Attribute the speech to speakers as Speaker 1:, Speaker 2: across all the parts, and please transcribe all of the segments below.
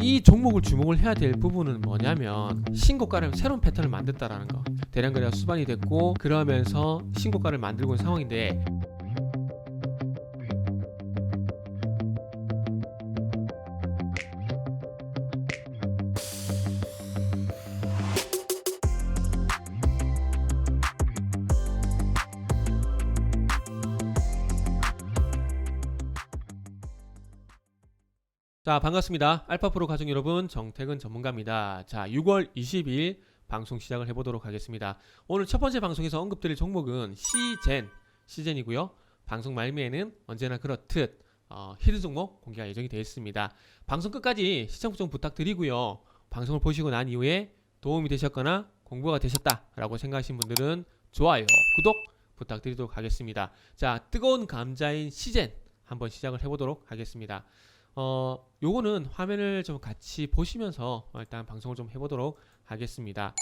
Speaker 1: 이 종목을 주목을 해야 될 부분은 뭐냐면 신고가를 새로운 패턴을 만들었다라는 거. 대량 거래가 수반이 됐고 그러면서 신고가를 만들고 있는 상황인데 자, 반갑습니다. 알파프로 가족 여러분, 정태근 전문가입니다. 자, 6월 22일 방송 시작을 해보도록 하겠습니다. 오늘 첫 번째 방송에서 언급드릴 종목은 시젠이고요. 방송 말미에는 언제나 그렇듯 히든 종목 공개가 예정이 되어 있습니다. 방송 끝까지 시청 좀 부탁드리고요. 방송을 보시고 난 이후에 도움이 되셨거나 공부가 되셨다라고 생각하신 분들은 좋아요, 구독 부탁드리도록 하겠습니다. 자, 뜨거운 감자인 시젠 한번 시작을 해보도록 하겠습니다. 요거는 화면을 좀 같이 보시면서 일단 방송을 좀 해보도록 하겠습니다.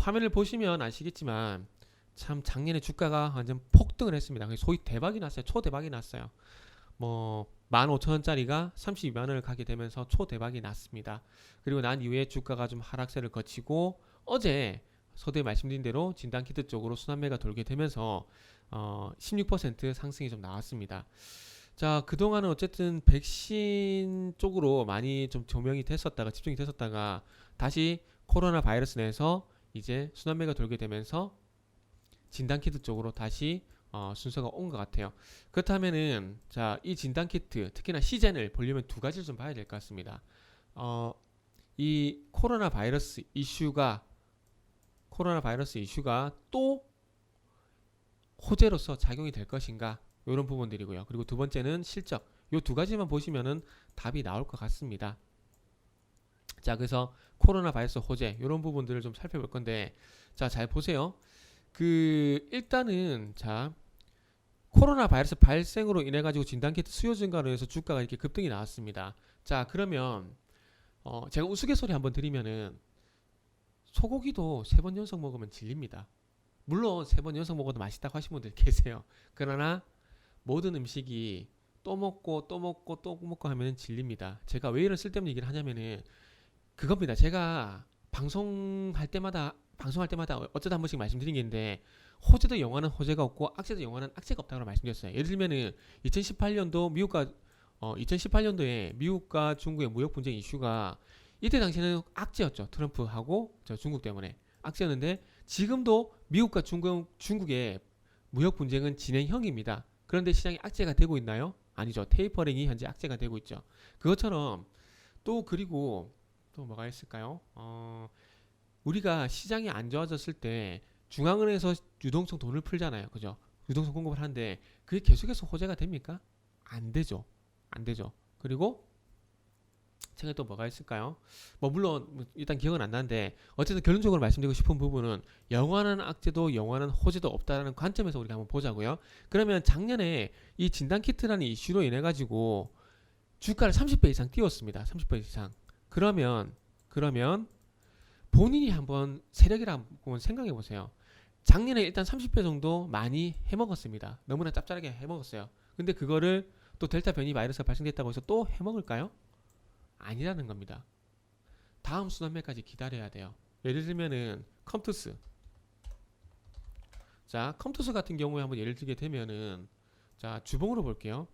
Speaker 1: 화면을 보시면 아시겠지만 참 작년에 주가가 완전 폭등을 했습니다. 소위 대박이 났어요. 초대박이 났어요. 뭐 15,000원짜리가 32만원을 가게 되면서 초대박이 났습니다. 그리고 난 이후에 주가가 좀 하락세를 거치고 어제 서두에 말씀드린 대로 진단키트 쪽으로 순환매가 돌게 되면서 16% 상승이 좀 나왔습니다. 자, 그동안은 어쨌든 백신 쪽으로 많이 좀 조명이 됐었다가 집중이 됐었다가 다시 코로나 바이러스 내에서 이제 순환매가 돌게 되면서 진단키트 쪽으로 다시 순서가 온 것 같아요. 그렇다면은 자, 이 진단키트 특히나 시젠을 보려면 두 가지를 좀 봐야 될 것 같습니다. 이 코로나 바이러스 이슈가 또 호재로서 작용이 될 것인가, 이런 부분들이고요. 그리고 두 번째는 실적. 이 두 가지만 보시면은 답이 나올 것 같습니다. 자, 그래서 코로나 바이러스 호재 이런 부분들을 좀 살펴볼 건데, 자, 잘 보세요. 일단은 자, 코로나 바이러스 발생으로 인해 가지고 진단키트 수요 증가로 해서 주가가 이렇게 급등이 나왔습니다. 자, 그러면 제가 우스갯소리 한번 드리면은 소고기도 3번 연속 먹으면 질립니다. 물론 3번 연속 먹어도 맛있다고 하시는 분들 계세요. 그러나 모든 음식이 또 먹고 또 먹고 또 먹고 하면 질립니다. 제가 왜 이런 쓸데없는 얘기를 하냐면은 그겁니다. 제가 방송할 때마다 어쩌다 한 번씩 말씀드린 게 있는데, 호재도 영화는 호재가 없고 악재도 영화는 악재가 없다고 말씀드렸어요. 예를 들면은 2018년도에 미국과 중국의 무역 분쟁 이슈가 이때 당시에는 악재였죠. 트럼프하고 중국 때문에 악재였는데, 지금도 미국과 중국의 무역 분쟁은 진행형입니다. 그런데 시장이 악재가 되고 있나요? 아니죠. 테이퍼링이 현재 악재가 되고 있죠. 그것처럼 그리고 또 뭐가 있을까요? 우리가 시장이 안 좋아졌을 때 중앙은행에서 유동성 돈을 풀잖아요. 그죠? 유동성 공급을 하는데 그게 계속해서 호재가 됩니까? 안 되죠. 안 되죠. 그리고 책에 또 뭐가 있을까요? 뭐 물론 일단 기억은 안 나는데 어쨌든 결론적으로 말씀드리고 싶은 부분은 영원한 악재도 영원한 호재도 없다라는 관점에서 우리가 한번 보자고요. 그러면 작년에 이 진단키트라는 이슈로 인해 가지고 주가를 30배 이상 띄웠습니다. 30배 이상. 그러면 본인이 한번 세력이라 한번 생각해 보세요. 작년에 일단 30배 정도 많이 해먹었습니다. 너무나 짭짤하게 해먹었어요. 근데 그거를 또 델타 변이 바이러스가 발생됐다고 해서 또 해먹을까요? 아니라는 겁니다. 다음 순환매까지 기다려야 돼요. 예를 들면은 컴투스. 자, 컴투스 같은 경우에 한번 예를 들게 되면은 자, 주봉으로 볼게요.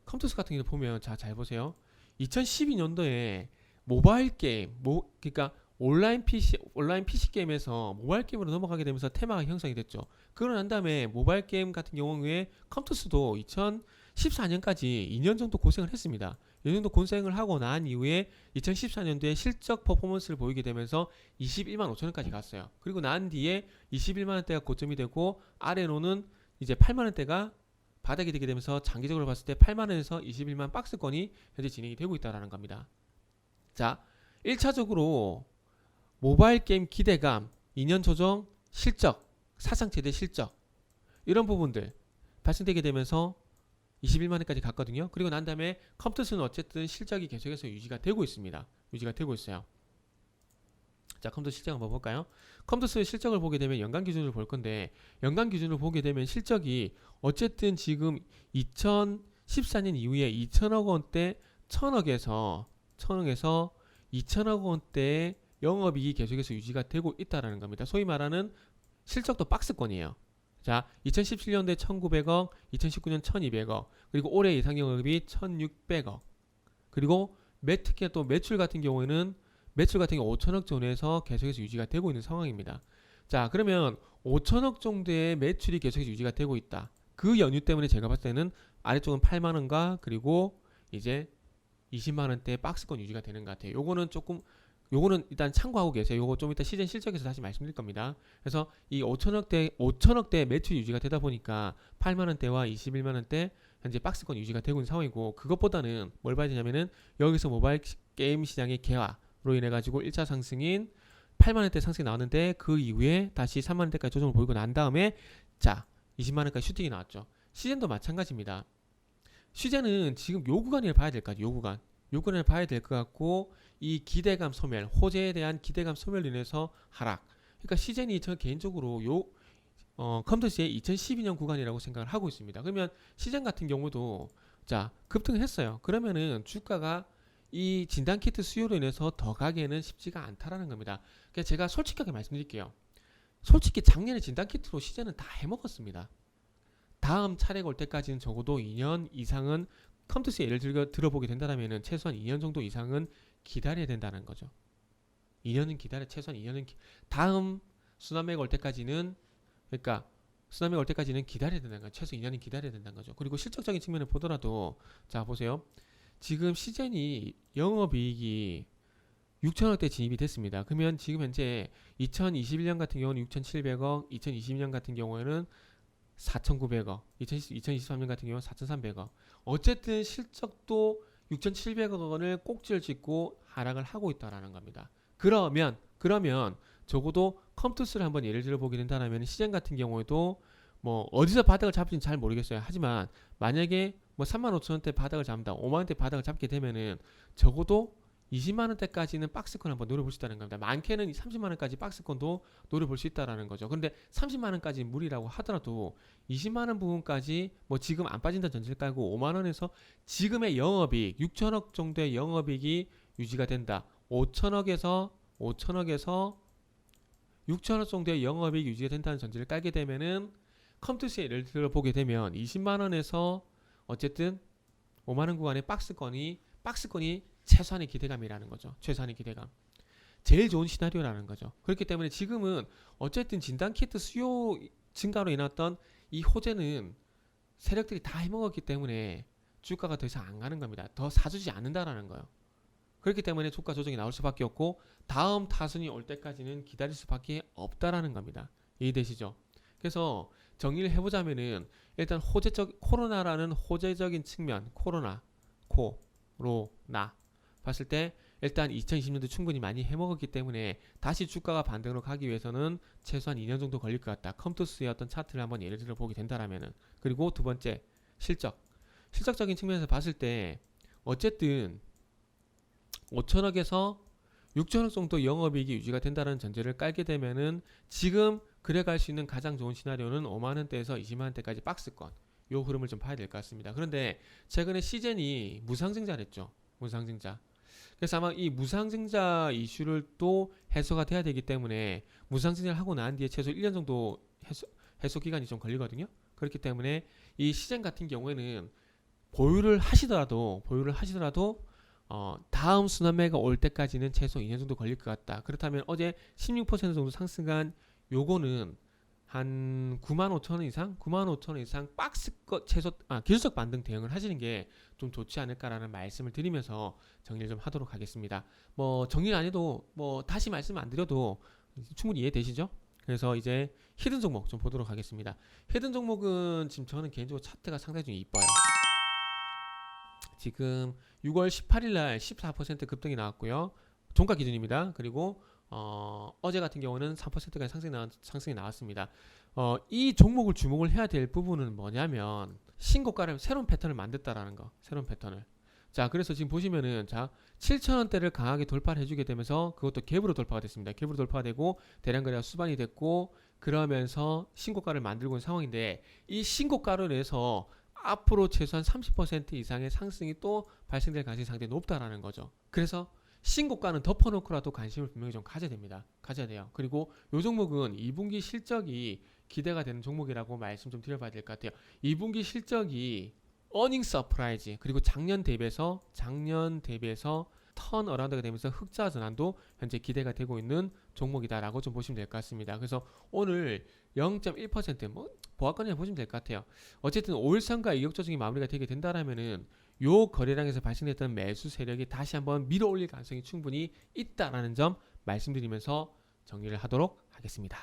Speaker 1: 컴투스 같은 경우 보면 자, 잘 보세요. 2012년도에 모바일 게임, 그러니까 온라인 PC 게임에서 모바일 게임으로 넘어가게 되면서 테마가 형성이 됐죠. 그러고 난 다음에 모바일 게임 같은 경우에 컴투스도 2014년까지 2년 정도 고생을 했습니다. 이 정도 고생을 하고 난 이후에 2014년도에 실적 퍼포먼스를 보이게 되면서 21만 5천원까지 갔어요. 그리고 난 뒤에 21만원대가 고점이 되고 아래로는 이제 8만원대가 바닥이 되게 되면서 장기적으로 봤을 때 8만원에서 21만 박스권이 현재 진행이 되고 있다는 겁니다. 자, 1차적으로 모바일 게임 기대감, 2년 조정, 실적, 사상 최대 실적, 이런 부분들 발생되게 되면서 21만원까지 갔거든요. 그리고 난 다음에 컴투스는 어쨌든 실적이 계속해서 유지가 되고 있습니다. 유지가 되고 있어요. 자, 컴투스 실적 한번 볼까요? 컴투스 실적을 보게 되면 연간 기준으로 볼 건데, 연간 기준으로 보게 되면 실적이 어쨌든 지금 2014년 이후에 2천억 원대 천억에서 2천억 원대의 영업이익이 계속해서 유지가 되고 있다라는 겁니다. 소위 말하는 실적도 박스권이에요. 자, 2017년도에 1,900억, 2019년 1,200억, 그리고 올해 예상 영업이 1,600억. 그리고 특히 또 매출 같은 경우 5천억 존에서 계속해서 유지가 되고 있는 상황입니다. 자, 그러면 5천억 정도의 매출이 계속해서 유지가 되고 있다. 그 연유 때문에 제가 봤을 때는 아래쪽은 8만 원과 그리고 이제 20만 원대의 박스권 유지가 되는 것 같아요. 요거는 일단 참고하고 계세요. 요거 좀 이따 시즌 실적에서 다시 말씀드릴 겁니다. 그래서 이 5천억대 매출 유지가 되다 보니까 8만 원대와 21만 원대 현재 박스권 유지가 되고 있는 상황이고, 그것보다는 뭘 봐야 되냐면은 여기서 모바일 게임 시장의 개화로 인해 가지고 1차 상승인 8만 원대 상승이 나왔는데 그 이후에 다시 3만 원대까지 조정을 보이고 난 다음에 자, 20만 원까지 슈팅이 나왔죠. 시즌도 마찬가지입니다. 시즌은 지금 요 구간을 봐야 될 것 같아요. 요 구간을 봐야 될 것 같고, 이 기대감 소멸, 호재에 대한 기대감 소멸로 인해서 하락. 그러니까 시즌이 저 개인적으로 컴퓨터시의 2012년 구간이라고 생각을 하고 있습니다. 그러면 시즌 같은 경우도 자, 급등했어요. 그러면은 주가가 이 진단키트 수요로 인해서 더 가기에는 쉽지가 않다라는 겁니다. 그러니까 제가 솔직하게 말씀드릴게요. 솔직히 작년에 진단키트로 시즌은 다 해먹었습니다. 다음 차례가 올 때까지는 적어도 2년 이상은 컴퓨터스에 예를 들어보게 된다면 최소한 2년 정도 이상은 기다려야 된다는 거죠. 2년은 최소한 2년은 다음 쓰나미가 올 때까지는, 그러니까 쓰나미가 올 때까지는 기다려야 된다는 거죠. 최소 2년은 기다려야 된다는 거죠. 그리고 실적적인 측면을 보더라도 자, 보세요. 지금 시즌이 영업이익이 6천억대 진입이 됐습니다. 그러면 지금 현재 2021년 같은 경우는 6,700억, 2022년 같은 경우에는 4,900억, 2023년 같은 경우는 4,300억. 어쨌든 실적도 6,700억 원을 꼭지를 찍고 하락을 하고 있다라는 겁니다. 그러면 적어도 컴투스를 한번 예를 들어 보게 된다면 시장 같은 경우에도 뭐 어디서 바닥을 잡을지는 잘 모르겠어요. 하지만 만약에 뭐 35,000원대 바닥을 잡는다, 5만원대 바닥을 잡게 되면은 적어도 20만원대까지는 박스권 한번 노려볼 수 있다는 겁니다. 많게는 30만원까지 박스권도 노려볼 수 있다는 거죠. 그런데 30만원까지 무리라고 하더라도 20만원 부분까지 뭐 지금 안 빠진다 전제를 깔고 5만원에서 지금의 영업이익 6천억 정도의 영업이익이 유지가 된다. 5천억에서 6천억 정도의 영업이익 유지가 된다는 전제를 깔게 되면은 컴투스에 예를 들어 보게 되면 20만원에서 어쨌든 5만원 구간의 박스권이 최소한의 기대감이라는 거죠. 최소한의 기대감. 제일 좋은 시나리오라는 거죠. 그렇기 때문에 지금은 어쨌든 진단키트 수요 증가로 인했던 이 호재는 세력들이 다 해먹었기 때문에 주가가 더 이상 안 가는 겁니다. 더 사주지 않는다라는 거예요. 그렇기 때문에 주가 조정이 나올 수밖에 없고 다음 타순이 올 때까지는 기다릴 수밖에 없다라는 겁니다. 이해되시죠? 그래서 정리를 해보자면은 일단 코로나라는 호재적인 측면, 코로나 봤을 때 일단 2020년도 충분히 많이 해먹었기 때문에 다시 주가가 반등으로 가기 위해서는 최소한 2년 정도 걸릴 것 같다. 컴투스의 어떤 차트를 한번 예를 들어 보게 된다라면은. 그리고 두 번째, 실적적인 측면에서 봤을 때 어쨌든 5천억에서 6천억 정도 영업이익이 유지가 된다는 전제를 깔게 되면은 지금 그래갈 수 있는 가장 좋은 시나리오는 5만원대에서 20만원대까지 박스권, 요 흐름을 좀 봐야 될 것 같습니다. 그런데 최근에 시젠이 무상증자랬죠. 무상증자. 그래서 아마 이 무상증자 이슈를 또 해소가 돼야 되기 때문에 무상증자를 하고 난 뒤에 최소 1년 정도 해소 기간이 좀 걸리거든요. 그렇기 때문에 이 시장 같은 경우에는 보유를 하시더라도 다음 순환매가 올 때까지는 최소 2년 정도 걸릴 것 같다. 그렇다면 어제 16% 정도 상승한 요거는 한 95,000원 이상 박스권 기술적 반등 대응을 하시는 게 좀 좋지 않을까라는 말씀을 드리면서 정리를 좀 하도록 하겠습니다. 뭐 정리를 안 해도 뭐 다시 말씀 안 드려도 충분히 이해되시죠? 그래서 이제 히든 종목 좀 보도록 하겠습니다. 히든 종목은 지금 저는 개인적으로 차트가 상당히 좀 이뻐요. 지금 6월 18일날 14% 급등이 나왔고요. 종가 기준입니다. 그리고 어제 같은 경우는 3%까지 상승이 나왔습니다. 이 종목을 주목을 해야 될 부분은 뭐냐면 신고가를 새로운 패턴을 만들었다라는 거. 새로운 패턴을. 자, 그래서 지금 보시면은 자 7,000원대를 강하게 돌파를 해주게 되면서 그것도 갭으로 돌파가 됐습니다. 갭으로 돌파가 되고 대량 거래가 수반이 됐고 그러면서 신고가를 만들고 있는 상황인데 이 신고가로 인해서 앞으로 최소한 30% 이상의 상승이 또 발생될 가능성이 상당히 높다라는 거죠. 그래서 신고가는 덮어놓고라도 관심을 분명히 좀 가져야 됩니다. 가져야 돼요. 그리고 이 종목은 2분기 실적이 기대가 되는 종목이라고 말씀 좀 드려봐야 될 것 같아요. 2분기 실적이 어닝 서프라이즈 그리고 작년 대비해서 턴 어라운드가 되면서 흑자 전환도 현재 기대가 되고 있는 종목이다라고 좀 보시면 될 것 같습니다. 그래서 오늘 0.1%뭐 보합권이라 보시면 될 것 같아요. 어쨌든 5일선과 이격 조정이 마무리가 되게 된다라면은 요 거래량에서 발생됐던 매수 세력이 다시 한번 밀어 올릴 가능성이 충분히 있다라는 점 말씀드리면서 정리를 하도록 하겠습니다.